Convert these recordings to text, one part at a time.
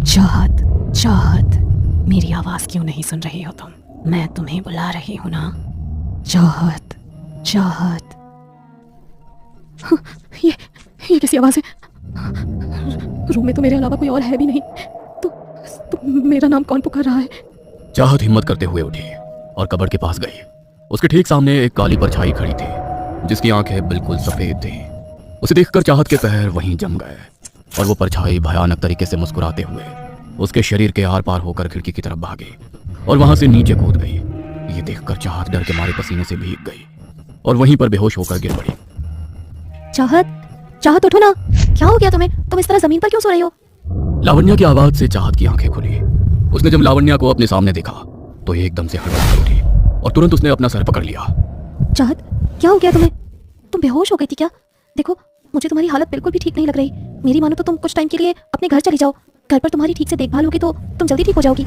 चाहत, चाहत, मेरी आवाज क्यों नहीं सुन रही हो तुम? मैं तुम्हें बुला रही हूं ना। चाहत, चाहत। ये कैसी आवाज है? रूम में तो मेरे अलावा कोई और है भी नहीं। तो मेरा नाम कौन पुकार रहा है? चाहत हिम्मत करते हुए उठी और कबर्ड के पास गई। उसके ठीक सामने एक काली परछाई खड़ी थी जिसकी आंखें बिल्कुल सफेद थीं। उसे देखकर चाहत के पैर वहीं जम गए और वो परछाई भयानक तरीके से मुस्कुराते हुए उसके शरीर के आर पार होकर खिड़की की तरफ भागी और वहां से नीचे कूद गई। ये देखकर चाहत डर के मारे पसीने से भीग गई और वहीं पर बेहोश होकर गिर पड़ी। चाहत, चाहत उठो ना। क्या हो गया तुम्हें? तुम इस तरह जमीन पर क्यों सो रही हो? लावण्या की आवाज से चाहत की आंखें खुली। उसने जब लावण्या को अपने सामने देखा तो एकदम से हड़बड़ा उठी और तुरंत उसने अपना सर पकड़ लिया। चाहत, क्या हो गया तुम्हें? तुम बेहोश हो गई थी क्या? देखो, मुझे तुम्हारी हालत बिल्कुल भी ठीक नहीं लग रही। मेरी मानो तो तुम कुछ टाइम के लिए अपने घर चली जाओ। घर पर तुम्हारी ठीक से देखभाल होगी तो तुम जल्दी ठीक हो जाओगी।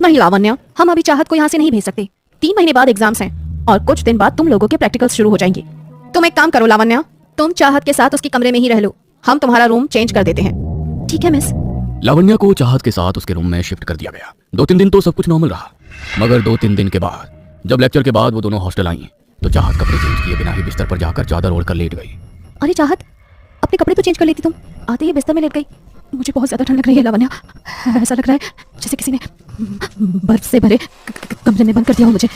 नहीं लावण्या, हम अभी चाहत को यहाँ से नहीं भेज सकते। 3 महीने बाद एग्जाम्स हैं और कुछ दिन बाद तुम लोगों के प्रैक्टिकल्स शुरू हो जाएंगे। तुम एक काम करो लावण्या, तुम चाहत के साथ उसके कमरे में ही रह लो। हम तुम्हारा रूम चेंज कर देते हैं। ठीक है मिस। लावण्या को चाहत के साथ उसके रूम में शिफ्ट कर दिया गया। 2-3 दिन तो सब कुछ नॉर्मल रहा, मगर 2-3 दिन के बाद जब लेक्चर के बाद वो दोनों हॉस्टल आई तो चाहत कपड़े चेंज किए बिना ही बिस्तर पर जाकर चादर ओढ़कर लेट गई। अरे चाहत, अपने कपड़े तो चेंज कर लेती तुम। आते ही बिस्तर में लेट गई। मुझे बहुत ज्यादा ठंड लग रही है लावण्या। ऐसा लग रहा है जैसे किसी ने बर्फ से भरे कमरे में बंद कर दिया हो मुझे।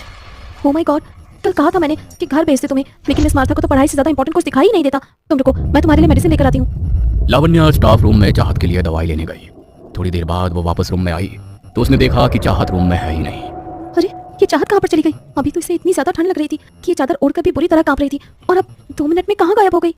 ओह माय गॉड, कल कहा था मैंने कि घर भेजते तुम्हें, लेकिन मिस मार्था को तो पढ़ाई से ज्यादा इंपॉर्टेंट कुछ दिखाई ही नहीं देता। तुम रुको, मैं तुम्हारे लिए मेडिसिन लेकर आती हूँ। लावण्या स्टाफ रूम में चाहत के लिए दवाई लेने गई। थोड़ी देर बाद वो वापस रूम में आई तो उसने देखा कि चाहत रूम में है ही नहीं। अरे, ये चाहत कहाँ पर चली गई? अभी तो इसे इतनी ज्यादा ठंड लग रही थी कि ये चादर ओढ़कर भी बुरी तरह कांप रही थी और अब 2 मिनट में कहाँ गायब हो गई?